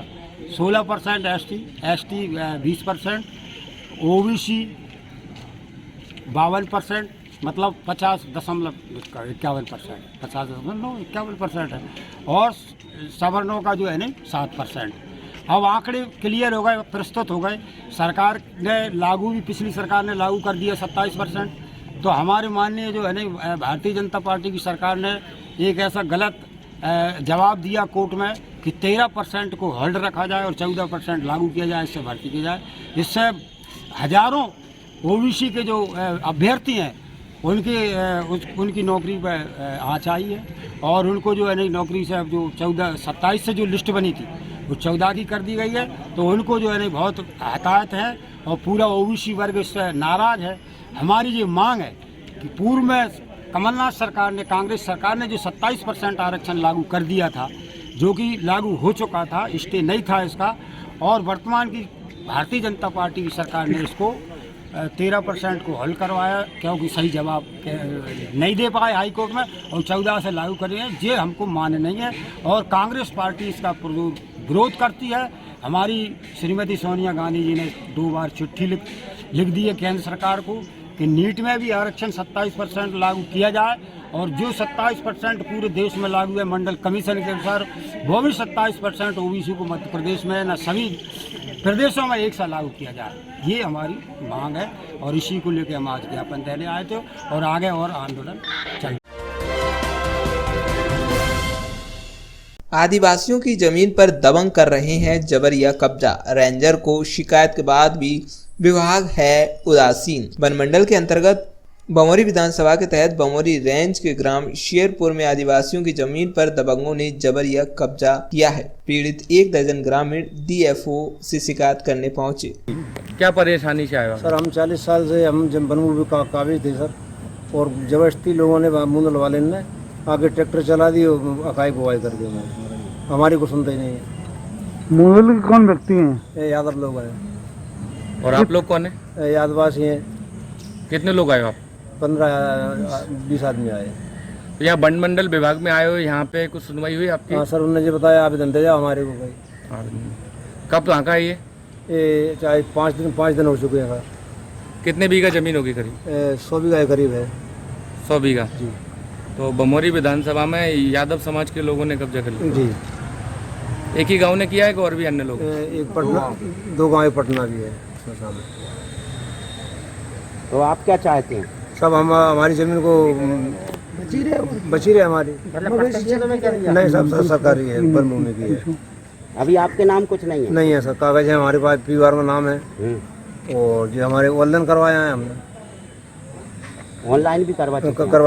16%, ST 20%, OBC 52%, मतलब 50.51%, 50.51% है। और सवर्णों का जो है नहीं 7%। अब आंकड़े क्लियर हो गए, प्रस्तुत हो गए। सरकार ने लागू भी, पिछली सरकार ने लागू कर दिया 27%। तो हमारे माननीय जो है ना भारतीय जनता पार्टी की सरकार ने एक ऐसा गलत जवाब दिया कोर्ट में कि 13% को होल्ड रखा जाए और 14% लागू किया जाए, इससे भर्ती की जाए। इससे हजारों OBC के जो अभ्यर्थी हैं उनकी नौकरी पर आँच आई है और उनको जो है नहीं नौकरी से अब जो 27 से जो लिस्ट बनी थी वो 14 की कर दी गई है। तो उनको जो है नहीं बहुत हताहत है और पूरा OBC वर्ग इससे नाराज़ है। हमारी ये मांग है कि पूर्व में कमलनाथ सरकार ने, कांग्रेस सरकार ने जो 27% आरक्षण लागू कर दिया था, जो कि लागू हो चुका था, स्टे नहीं था इसका, और वर्तमान की भारतीय जनता पार्टी की सरकार ने इसको 13% को हल करवाया क्योंकि सही जवाब नहीं दे पाए हाई कोर्ट में और 14 से लागू कर रहे हैं। ये हमको मान्य नहीं है और कांग्रेस पार्टी इसका विरोध करती है। हमारी श्रीमती सोनिया गांधी जी ने 2 बार चिट्ठी लिख दी है केंद्र सरकार को कि नीट में भी आरक्षण 27% लागू किया जाए और जो 27% पूरे देश में लागू है मंडल कमीशन के अनुसार, वो भी 27% OBC को मध्य प्रदेश में न सभी प्रदेशों में एक साथ लागू किया जाए। ये हमारी मांग है और इसी को लेकर हम आज ज्ञापन देने आए थे और आगे और आंदोलन चल। आदिवासियों की जमीन पर दबंग कर रहे हैं जबरिया कब्जा। रेंजर को शिकायत के बाद भी विभाग है उदासीन। बनमंडल के अंतर्गत बमोरी विधानसभा के तहत बमोरी रेंज के ग्राम शेरपुर में आदिवासियों की जमीन पर दबंगों ने जबरिया कब्जा किया है। पीड़ित 1 दर्जन ग्रामीण DFO से शिकायत करने पहुंचे। क्या परेशानी से आया सर? हम 40 साल से हम बनमू का काबिज थे सर, और जबरदस्ती लोगों ने मुंडल वाले ने आगे ट्रैक्टर चला दी और अकाई बुआई कर दी। हमारी को सुनते ही नहीं है। मुंडल के कौन व्यक्ति हैं? यादव लोग हैं। और आप लोग कौन है? यादवासी हैं। कितने लोग आए हो आप? 15-20 आदमी आए। तो यहाँ बनमंडल विभाग में आए हो, यहाँ पे कुछ सुनवाई हुई आपकी? हाँ सर, उन्होंने जो बताया आवेदन दे जाओ हमारे को भाई। कब तो कहाँ ये चाहे 5 दिन हो चुके हैं सर। कितने बीघा जमीन होगी करीब? 100 बीघा के करीब है। 100 बीघा जी। तो बमोरी विधानसभा में यादव समाज के लोगों ने कब्जा कर लिया? जी। एक ही गांव ने किया है कि और भी अन्य लोग? एक पटना, 2 गाँव पटना भी है। तो आप क्या चाहते हैं? सब हम हमारी जमीन को बची रहे हमारी। नहीं सब सरकारी है, वन भूमि की है। अभी आपके नाम कुछ नहीं है? नहीं है सर, कागज है हमारे पास, परिवार में नाम है और जो हमारे ऑनलाइन करवाया है हमने। ऑनलाइन भी करवा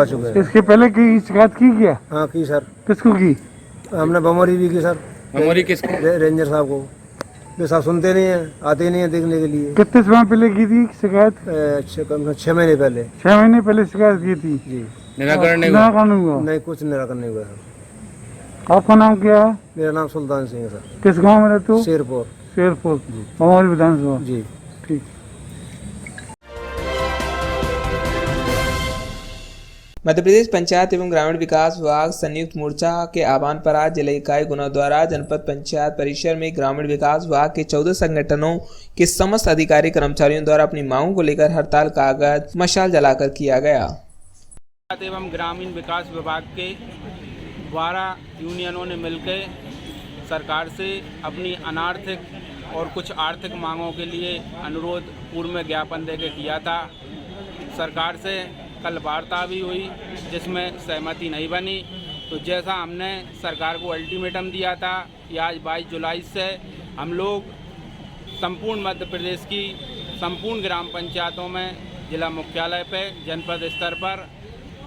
चुके हैं। इसके पहले की शिकायत की क्या? हाँ की सर। किसको की? हमने बमोरी भी की सर। बमोरी किसको? रेंजर साहब को। ये साहब सुनते नहीं है, आते नहीं है देखने के लिए। कितने समय पहले की थी शिकायत? 6 महीने पहले। 6 महीने पहले शिकायत की थी जी। निराकरण नहीं हुआ? नहीं, कुछ निराकरण नहीं हुआ सर। आपका नाम क्या है? मेरा नाम सुल्तान सिंह है सर। किस गांव में रहते हो? शेरपुर। शेरपुर बमोरी विधानसभा। जी ठीक। मध्य प्रदेश पंचायत एवं ग्रामीण विकास विभाग संयुक्त मोर्चा के आह्वान पर आज जिला इकाई गुना द्वारा जनपद पंचायत परिसर में ग्रामीण विकास विभाग के 14 संगठनों के समस्त अधिकारी कर्मचारियों द्वारा अपनी मांगों को लेकर हड़ताल कागज मशाल जलाकर किया गया। एवं ग्रामीण विकास विभाग के 12 यूनियनों ने मिलकर सरकार से अपनी अनार्थिक और कुछ आर्थिक मांगों के लिए अनुरोध पूर्व में ज्ञापन देकर किया था। सरकार से कल वार्ता भी हुई जिसमें सहमति नहीं बनी। तो जैसा हमने सरकार को अल्टीमेटम दिया था कि आज 22 जुलाई से हम लोग संपूर्ण मध्य प्रदेश की संपूर्ण ग्राम पंचायतों में जिला मुख्यालय पे जनपद स्तर पर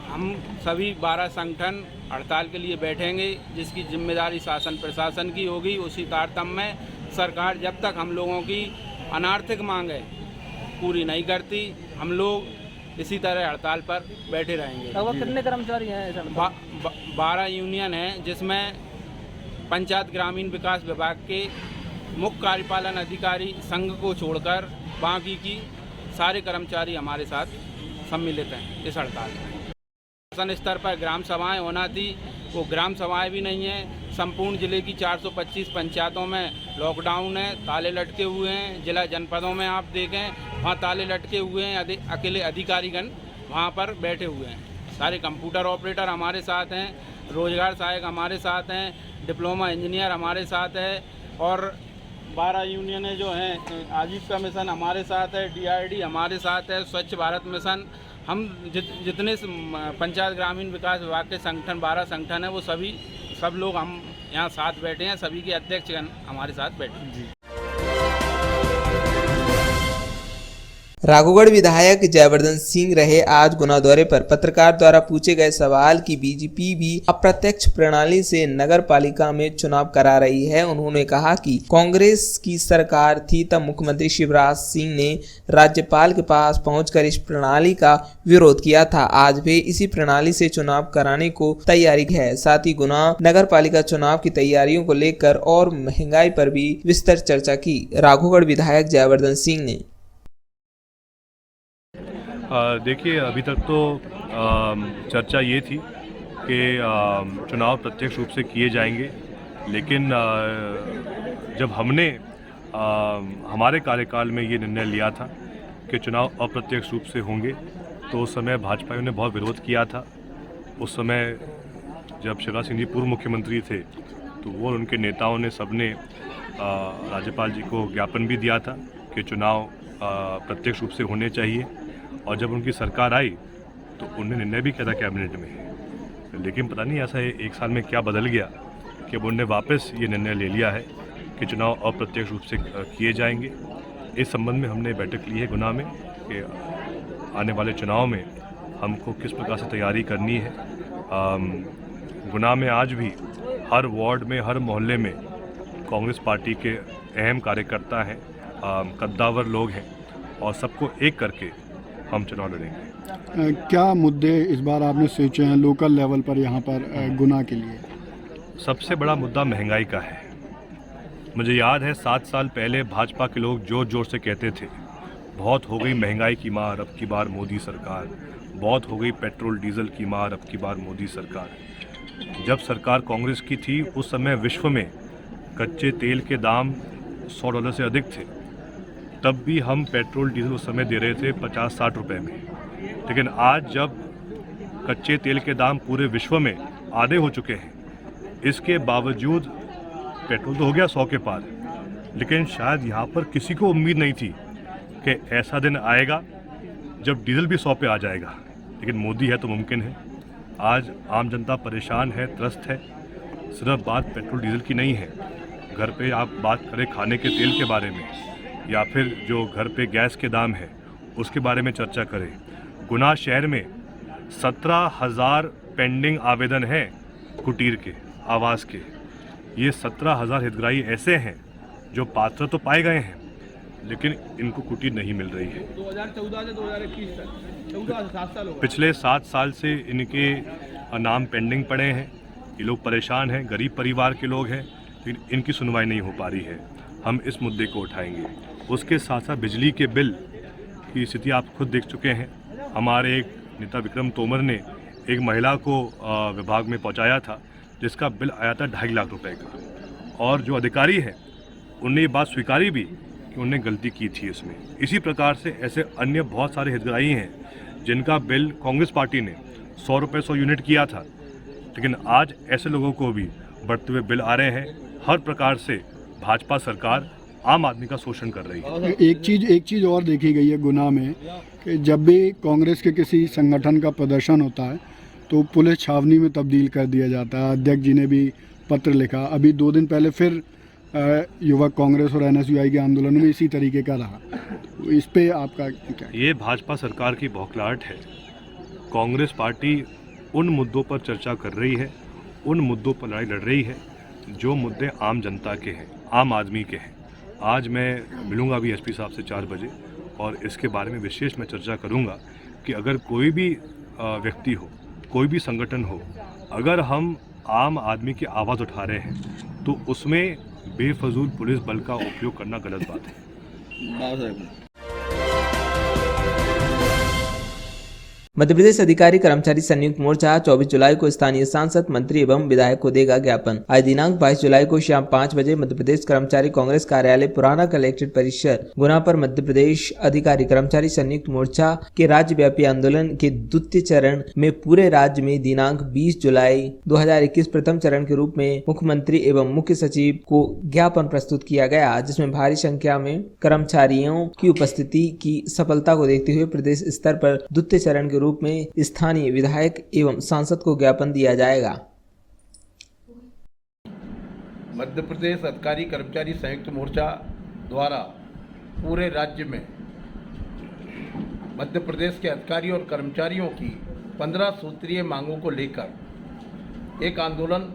हम सभी 12 संगठन हड़ताल के लिए बैठेंगे, जिसकी जिम्मेदारी शासन प्रशासन की होगी। उसी तारतम्य में सरकार जब तक हम लोगों की अनार्थिक मांगें पूरी नहीं करती, हम लोग इसी तरह हड़ताल पर बैठे रहेंगे। लगभग कितने कर्मचारी हैं? 12 यूनियन हैं, जिसमें पंचायत ग्रामीण विकास विभाग के मुख्य कार्यपालन अधिकारी संघ को छोड़कर बाकी की सारे कर्मचारी हमारे साथ सम्मिलित हैं इस हड़ताल में। शासन स्तर पर ग्राम सभाएं होना थी, वो ग्राम सभाएं भी नहीं हैं। संपूर्ण जिले की 425 पंचायतों में लॉकडाउन है, ताले लटके हुए हैं। जिला जनपदों में आप देखें वहाँ ताले लटके हुए हैं, अकेले अधिकारीगण वहाँ पर बैठे हुए हैं। सारे कंप्यूटर ऑपरेटर हमारे साथ हैं, रोजगार सहायक हमारे साथ हैं, डिप्लोमा इंजीनियर हमारे साथ है और 12 यूनियनें जो हैं, आजीविका मिशन हमारे साथ है, DRD हमारे साथ है, स्वच्छ भारत मिशन। हम जितने पंचायत ग्रामीण विकास विभाग के संगठन 12 संगठन हैं, वो सब लोग हम यहाँ साथ बैठे हैं। सभी के अध्यक्षगण हमारे साथ बैठे हैं। राघोगढ़ विधायक जयवर्धन सिंह रहे आज गुना दौरे पर। पत्रकार द्वारा पूछे गए सवाल कि बीजेपी भी अप्रत्यक्ष प्रणाली से नगर पालिका में चुनाव करा रही है, उन्होंने कहा कि कांग्रेस की सरकार थी तब मुख्यमंत्री शिवराज सिंह ने राज्यपाल के पास पहुंचकर इस प्रणाली का विरोध किया था। आज भी इसी प्रणाली से चुनाव कराने को तैयारी है। साथ ही गुना नगर पालिका चुनाव की तैयारियों को लेकर और महंगाई पर भी विस्तृत चर्चा की। राघोगढ़ विधायक जयवर्धन सिंह ने देखिए, अभी तक तो चर्चा ये थी कि चुनाव प्रत्यक्ष रूप से किए जाएंगे, लेकिन जब हमने हमारे कार्यकाल में ये निर्णय लिया था कि चुनाव अप्रत्यक्ष रूप से होंगे, तो उस समय भाजपा ने बहुत विरोध किया था। उस समय जब शिवराज सिंह जी पूर्व मुख्यमंत्री थे, तो वो उनके नेताओं ने सबने राज्यपाल जी को ज्ञापन भी दिया था कि चुनाव प्रत्यक्ष रूप से होने चाहिए। और जब उनकी सरकार आई तो उन्होंने निर्णय भी किया था कैबिनेट में, लेकिन पता नहीं ऐसा एक साल में क्या बदल गया कि अब उन्होंने वापस ये निर्णय ले लिया है कि चुनाव अप्रत्यक्ष रूप से किए जाएंगे। इस संबंध में हमने बैठक ली है गुना में कि आने वाले चुनाव में हमको किस प्रकार से तैयारी करनी है। गुना में आज भी हर वार्ड में, हर मोहल्ले में कांग्रेस पार्टी के अहम कार्यकर्ता हैं, कद्दावर लोग हैं और सबको एक करके हम चुनाव लड़ेंगे। क्या मुद्दे इस बार आपने सोचे हैं लोकल लेवल पर यहाँ पर गुना के लिए? सबसे बड़ा मुद्दा महंगाई का है। मुझे याद है 7 साल पहले भाजपा के लोग जोर जोर से कहते थे बहुत हो गई महंगाई की मार, अब की बार मोदी सरकार, बहुत हो गई पेट्रोल डीजल की मार, अब की बार मोदी सरकार। जब सरकार कांग्रेस की थी उस समय विश्व में कच्चे तेल के दाम $100 से अधिक थे, तब भी हम पेट्रोल डीजल उस समय दे रहे थे 50-60 रुपए में। लेकिन आज जब कच्चे तेल के दाम पूरे विश्व में आधे हो चुके हैं, इसके बावजूद पेट्रोल तो हो गया 100 के पार, लेकिन शायद यहाँ पर किसी को उम्मीद नहीं थी कि ऐसा दिन आएगा जब डीजल भी 100 पे आ जाएगा। लेकिन मोदी है तो मुमकिन है। आज आम जनता परेशान है, त्रस्त है। सिर्फ बात पेट्रोल डीजल की नहीं है, घर पे आप बात करें खाने के तेल के बारे में या फिर जो घर पे गैस के दाम है उसके बारे में चर्चा करें। गुना शहर में 17,000 पेंडिंग आवेदन हैं कुटीर के, आवास के। ये 17,000 हितग्राही ऐसे हैं जो पात्र तो पाए गए हैं, लेकिन इनको कुटीर नहीं मिल रही है। 2014 से 2021 तक 14 से 7 साल हो गए। पिछले 7 साल से इनके नाम पेंडिंग पड़े हैं। ये लोग परेशान हैं, गरीब परिवार के लोग हैं, लेकिन इनकी सुनवाई नहीं हो पा रही है। हम इस मुद्दे को उठाएंगे। उसके साथ साथ बिजली के बिल की स्थिति आप खुद देख चुके हैं। हमारे एक नेता विक्रम तोमर ने एक महिला को विभाग में पहुंचाया था जिसका बिल आया था 2.5 लाख रुपए का, और जो अधिकारी है उनने ये बात स्वीकारी भी कि उन्होंने गलती की थी इसमें। इसी प्रकार से ऐसे अन्य बहुत सारे हितग्राही हैं जिनका बिल कांग्रेस पार्टी ने 100 रुपये 100 यूनिट किया था, लेकिन आज ऐसे लोगों को भी बढ़ते हुए बिल आ रहे हैं। हर प्रकार से भाजपा सरकार आम आदमी का शोषण कर रही है। एक चीज़ और देखी गई है गुना में कि जब भी कांग्रेस के किसी संगठन का प्रदर्शन होता है तो पुलिस छावनी में तब्दील कर दिया जाता है। अध्यक्ष जी ने भी पत्र लिखा। अभी 2 दिन पहले फिर युवक कांग्रेस और NSUI के आंदोलन में इसी तरीके का रहा। तो इस पे आपका क्या? ये भाजपा सरकार की बौखलाहट है। कांग्रेस पार्टी उन मुद्दों पर चर्चा कर रही है, उन मुद्दों पर लड़ाई लड़ रही है जो मुद्दे आम जनता के हैं, आम आदमी के हैं। आज मैं मिलूंगा भी SP साहब से 4 बजे और इसके बारे में विशेष मैं चर्चा करूंगा कि अगर कोई भी व्यक्ति हो, कोई भी संगठन हो, अगर हम आम आदमी की आवाज़ उठा रहे हैं तो उसमें बेफजूल पुलिस बल का उपयोग करना गलत बात है। मध्य प्रदेश अधिकारी कर्मचारी संयुक्त मोर्चा 24 जुलाई को स्थानीय सांसद, मंत्री एवं विधायक को देगा ज्ञापन। आज दिनांक 22 जुलाई को शाम 5 बजे मध्य प्रदेश कर्मचारी कांग्रेस कार्यालय पुराना कलेक्ट्रेट परिसर गुना पर मध्य प्रदेश अधिकारी कर्मचारी संयुक्त मोर्चा के राज्यव्यापी आंदोलन के द्वितीय चरण में पूरे राज्य में दिनांक 20 जुलाई 2021 प्रथम चरण के रूप में मुख्यमंत्री एवं मुख्य सचिव को ज्ञापन प्रस्तुत किया गया, जिसमें भारी संख्या में कर्मचारियों की उपस्थिति की सफलता को देखते हुए प्रदेश स्तर पर द्वितीय चरण के रूप में स्थानीय विधायक एवं सांसद को ज्ञापन दिया जाएगा। मध्य प्रदेश अधिकारी कर्मचारी संयुक्त मोर्चा द्वारा पूरे राज्य में मध्य प्रदेश के अधिकारी और कर्मचारियों की 15 सूत्रीय मांगों को लेकर एक आंदोलन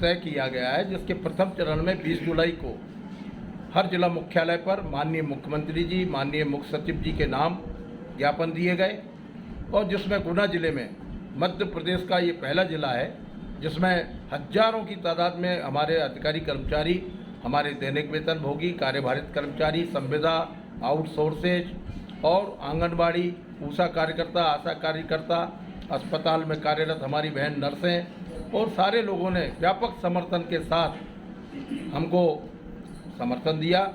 तय किया गया है, जिसके प्रथम चरण में 20 जुलाई को हर जिला मुख्यालय पर माननीय मुख्यमंत्री जी, माननीय मुख्य सचिव जी के नाम ज्ञापन दिए गए और जिसमें गुना जिले में मध्य प्रदेश का ये पहला जिला है जिसमें हजारों की तादाद में हमारे अधिकारी कर्मचारी, हमारे दैनिक वेतन भोगी, कार्यभारित कर्मचारी, संविदा, आउटसोर्सेज और आंगनबाड़ी, ऊषा कार्यकर्ता, आशा कार्यकर्ता, अस्पताल में कार्यरत हमारी बहन नर्सें और सारे लोगों ने व्यापक समर्थन के साथ हमको समर्थन दिया।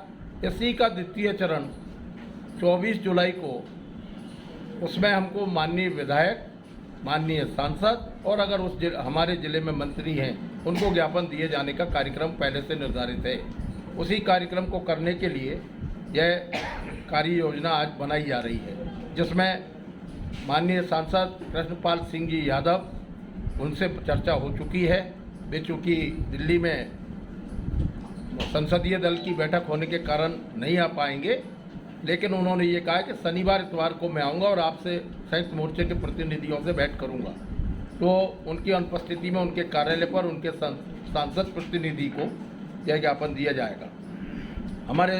इसी का द्वितीय चरण 24 जुलाई को, उसमें हमको माननीय विधायक, माननीय सांसद और अगर हमारे ज़िले में मंत्री हैं उनको ज्ञापन दिए जाने का कार्यक्रम पहले से निर्धारित है। उसी कार्यक्रम को करने के लिए यह कार्य योजना आज बनाई जा रही है, जिसमें माननीय सांसद कृष्णपाल सिंह जी यादव, उनसे चर्चा हो चुकी है। वे चूँकि दिल्ली में संसदीय दल की बैठक होने के कारण नहीं आ पाएंगे, लेकिन उन्होंने ये कहा कि शनिवार इतवार को मैं आऊँगा और आपसे संयुक्त मोर्चे के प्रतिनिधियों से भेंट करूँगा। तो उनकी अनुपस्थिति में उनके कार्यालय पर उनके सांसद प्रतिनिधि को यह ज्ञापन दिया जाएगा। हमारे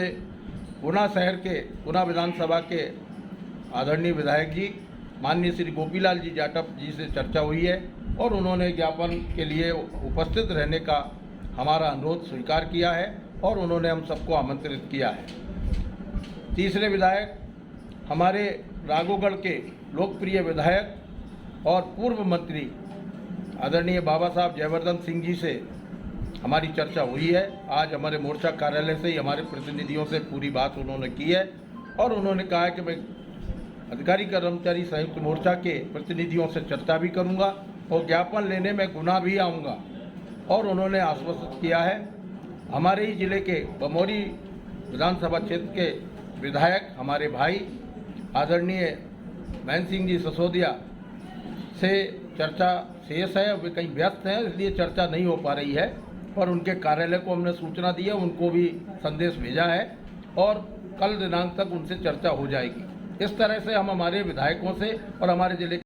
गुना शहर के, गुना विधानसभा के आदरणीय विधायक जी माननीय श्री गोपीलाल जी जाटव जी से चर्चा हुई है और उन्होंने ज्ञापन के लिए उपस्थित रहने का हमारा अनुरोध स्वीकार किया है और उन्होंने हम सबको आमंत्रित किया है। तीसरे विधायक हमारे राघोगढ़ के लोकप्रिय विधायक और पूर्व मंत्री आदरणीय बाबा साहब जयवर्धन सिंह जी से हमारी चर्चा हुई है। आज हमारे मोर्चा कार्यालय से ही हमारे प्रतिनिधियों से पूरी बात उन्होंने की है और उन्होंने कहा है कि मैं अधिकारी कर्मचारी संयुक्त मोर्चा के प्रतिनिधियों से चर्चा भी करूंगा और ज्ञापन लेने में गुना भी आऊँगा और उन्होंने आश्वस्त किया है। हमारे ही जिले के बमौरी विधानसभा क्षेत्र के विधायक हमारे भाई आदरणीय महेंद्र सिंह जी सिसोदिया से चर्चा शेष है। वे कहीं व्यस्त हैं, इसलिए चर्चा नहीं हो पा रही है, पर उनके कार्यालय को हमने सूचना दी है, उनको भी संदेश भेजा है और कल दिनांक तक उनसे चर्चा हो जाएगी। इस तरह से हम हमारे विधायकों से और हमारे जिले